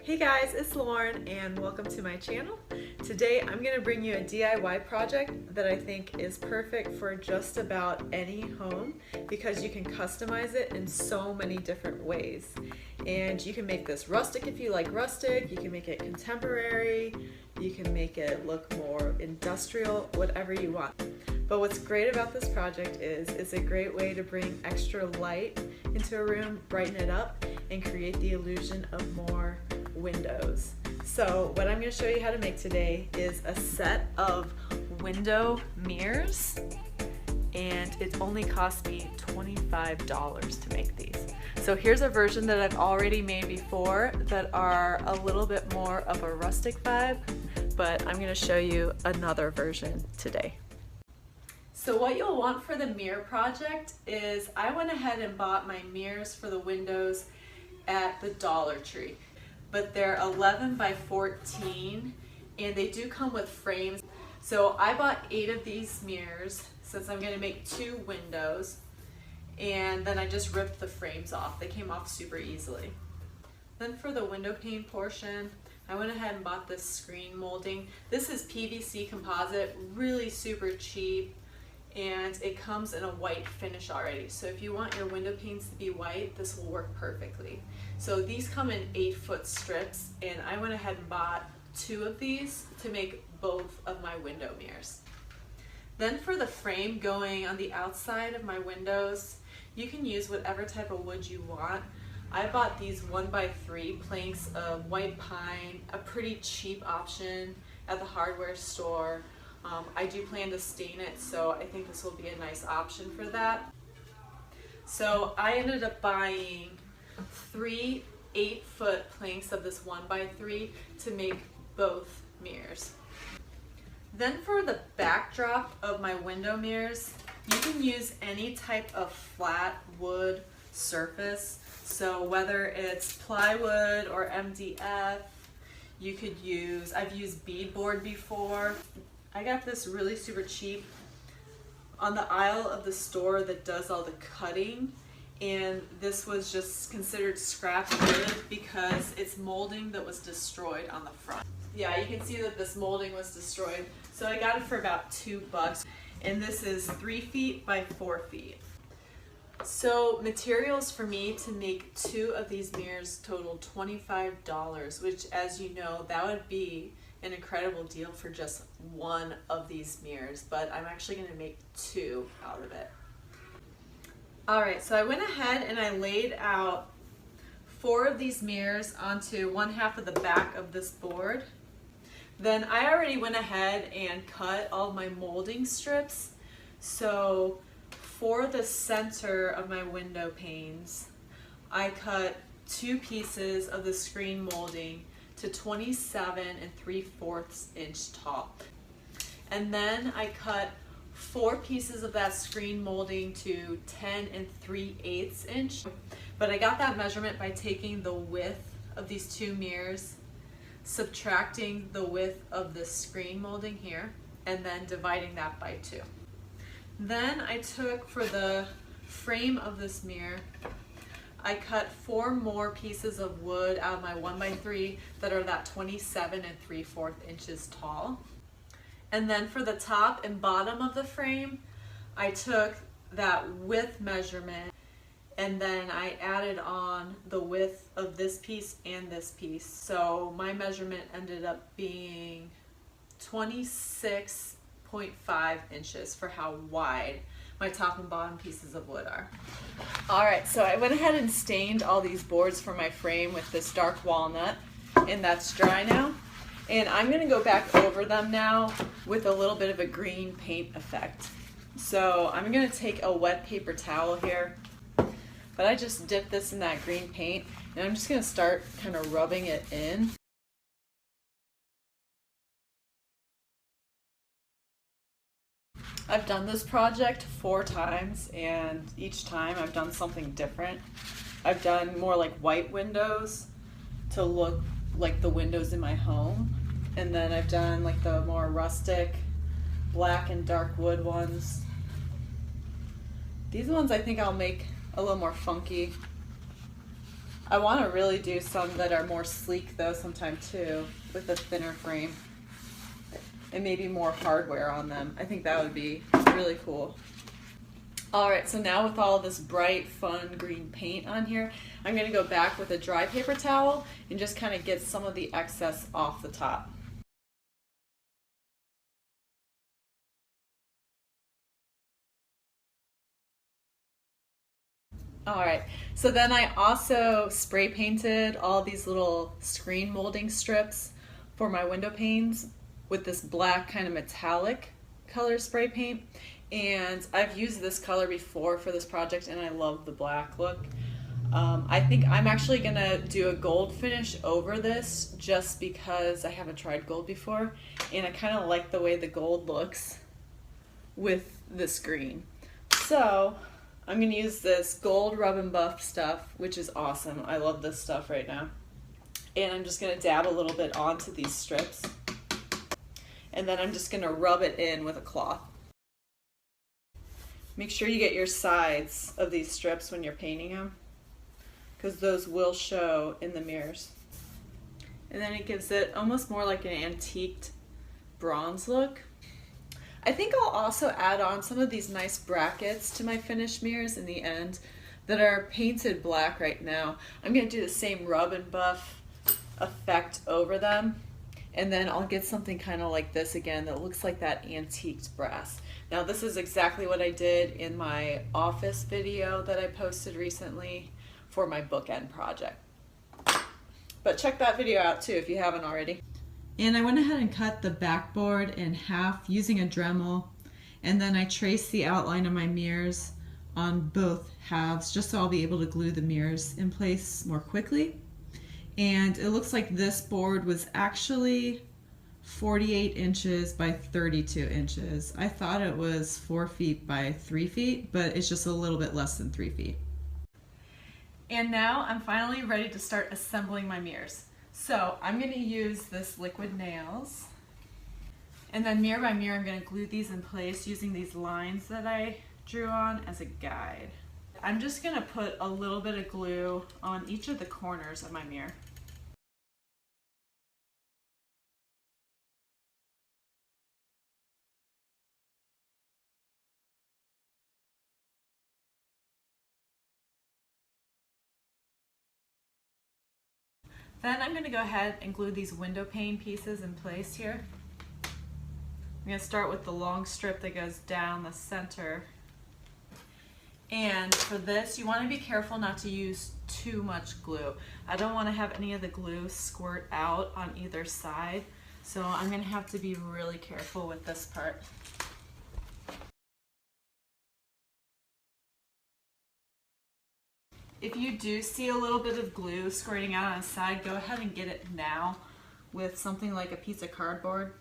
Hey guys, it's Lauren and welcome to my channel. Today I'm going to bring you a DIY project that I think is perfect for just about any home because you can customize it in so many different ways. And you can make this rustic if you like rustic, you can make it contemporary, you can make it look more industrial, whatever you want. But what's great about this project is it's a great way to bring extra light into a room, brighten it up, and create the illusion of more windows. So what I'm going to show you how to make today is a set of window mirrors, and it only cost me $25 to make these. So here's a version that I've already made before that are a little bit more of a rustic vibe, but I'm going to show you another version today. So what you'll want for the mirror project is I went ahead and bought my mirrors for the windows at the Dollar Tree. But they're 11 by 14 and they do come with frames. So I bought 8 of these mirrors since I'm going to make 2 windows, and then I just ripped the frames off. They came off super easily. Then for the window pane portion, I went ahead and bought this screen molding. This is PVC composite, really super cheap, and it comes in a white finish already. So if you want your window panes to be white, this will work perfectly. So these come in 8-foot strips, and I went ahead and bought 2 of these to make both of my window mirrors. Then for the frame going on the outside of my windows, you can use whatever type of wood you want. I bought these 1x3 planks of white pine, a pretty cheap option at the hardware store. I do plan to stain it, so I think this will be a nice option for that. So I ended up buying 3 8-foot planks of this 1x3 to make both mirrors. Then for the backdrop of my window mirrors, you can use any type of flat wood surface. So whether it's plywood or MDF, you could use, I've used beadboard before. I got this really super cheap on the aisle of the store that does all the cutting, and this was just considered scrap wood because it's molding that was destroyed on the front. Yeah, you can see that this molding was destroyed. So I got it for about $2, and this is 3 feet by 4 feet. So materials for me to make 2 of these mirrors totaled $25, which, as you know, that would be an incredible deal for just 1 of these mirrors, but I'm actually going to make 2 out of it. Alright, so I went ahead and I laid out 4 of these mirrors onto 1/2 of the back of this board. Then I already went ahead and cut all my molding strips. So for the center of my window panes, I cut 2 pieces of the screen molding to 27 3/4 inch tall. And then I cut 4 pieces of that screen molding to 10 3/8 inch. But I got that measurement by taking the width of these 2 mirrors, subtracting the width of the screen molding here, and then dividing that by 2. Then I took, for the frame of this mirror, I cut 4 more pieces of wood out of my 1x3 that are that 27 3/4 inches tall. And then for the top and bottom of the frame, I took that width measurement and then I added on the width of this piece and this piece. So my measurement ended up being 26.5 inches for how wide my top and bottom pieces of wood are. Alright, so I went ahead and stained all these boards for my frame with this dark walnut, and that's dry now. And I'm going to go back over them now with a little bit of a green paint effect. So I'm going to take a wet paper towel here, but I just dipped this in that green paint, and I'm just going to start kind of rubbing it in. I've done this project 4 times, and each time I've done something different. I've done more like white windows to look like the windows in my home, and then I've done like the more rustic black and dark wood ones. These ones I think I'll make a little more funky. I want to really do some that are more sleek though sometime too, with a thinner frame and maybe more hardware on them. I think that would be really cool. All right, so now with all this bright, fun green paint on here, I'm gonna go back with a dry paper towel and just kind of get some of the excess off the top. All right, so then I also spray painted all these little screen molding strips for my window panes with this black kind of metallic color spray paint. And I've used this color before for this project and I love the black look. I think I'm actually gonna do a gold finish over this just because I haven't tried gold before and I kind of like the way the gold looks with this green. So I'm gonna use this gold rub and buff stuff, which is awesome. I love this stuff right now. And I'm just gonna dab a little bit onto these strips. And then I'm just gonna rub it in with a cloth. Make sure you get your sides of these strips when you're painting them, because those will show in the mirrors. And then it gives it almost more like an antiqued bronze look. I think I'll also add on some of these nice brackets to my finished mirrors in the end that are painted black right now. I'm gonna do the same rub and buff effect over them, and then I'll get something kind of like this again that looks like that antiqued brass. Now this is exactly what I did in my office video that I posted recently for my bookend project. But check that video out too if you haven't already. And I went ahead and cut the backboard in half using a Dremel, and then I traced the outline of my mirrors on both halves just so I'll be able to glue the mirrors in place more quickly. And it looks like this board was actually 48 inches by 32 inches. I thought it was 4 feet by 3 feet, but it's just a little bit less than 3 feet. And now I'm finally ready to start assembling my mirrors. So I'm going to use this liquid nails, and then mirror by mirror I'm going to glue these in place using these lines that I drew on as a guide. I'm just going to put a little bit of glue on each of the corners of my mirror. Then I'm going to go ahead and glue these window pane pieces in place here. I'm going to start with the long strip that goes down the center. And for this, you want to be careful not to use too much glue. I don't want to have any of the glue squirt out on either side, so I'm going to have to be really careful with this part. If you do see a little bit of glue squirting out on the side, go ahead and get it now with something like a piece of cardboard.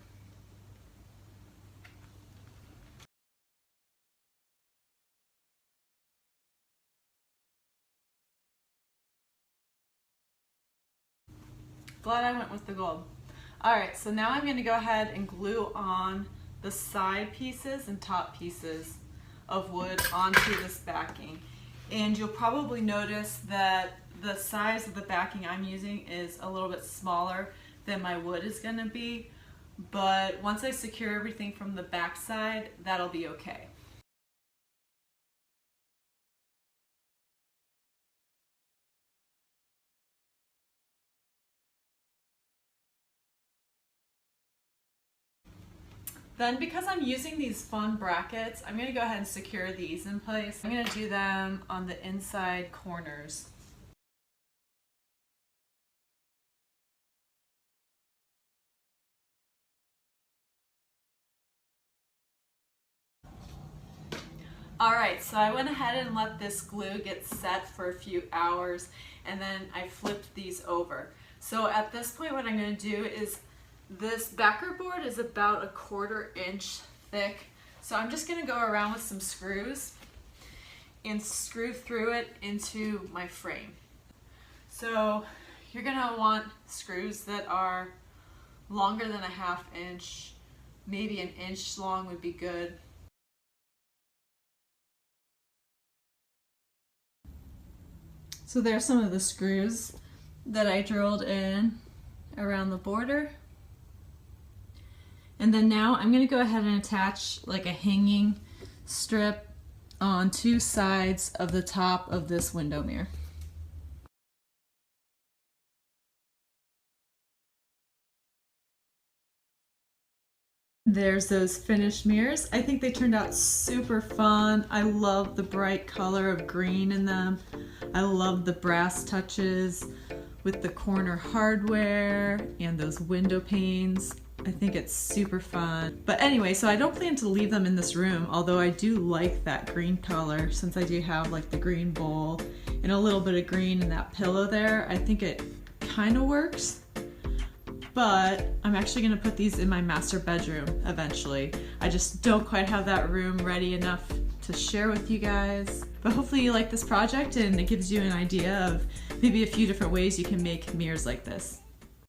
Glad I went with the gold. Alright, so now I'm going to go ahead and glue on the side pieces and top pieces of wood onto this backing. And you'll probably notice that the size of the backing I'm using is a little bit smaller than my wood is going to be, but once I secure everything from the back side, that'll be okay. Then because I'm using these fun brackets, I'm going to go ahead and secure these in place. I'm going to do them on the inside corners. Alright, so I went ahead and let this glue get set for a few hours, and then I flipped these over. So at this point what I'm going to do is, this backer board is about 1/4 inch thick, so I'm just going to go around with some screws and screw through it into my frame. So you're going to want screws that are longer than 1/2 inch, maybe 1 inch long would be good. So there's some of the screws that I drilled in around the border. And then now I'm going to go ahead and attach like a hanging strip on two sides of the top of this window mirror. There's those finished mirrors. I think they turned out super fun. I love the bright color of green in them. I love the brass touches with the corner hardware and those window panes. I think it's super fun. But anyway, so I don't plan to leave them in this room, although I do like that green color since I do have like the green bowl and a little bit of green in that pillow there. I think it kind of works. But I'm actually gonna put these in my master bedroom eventually. I just don't quite have that room ready enough to share with you guys. But hopefully you like this project and it gives you an idea of maybe a few different ways you can make mirrors like this.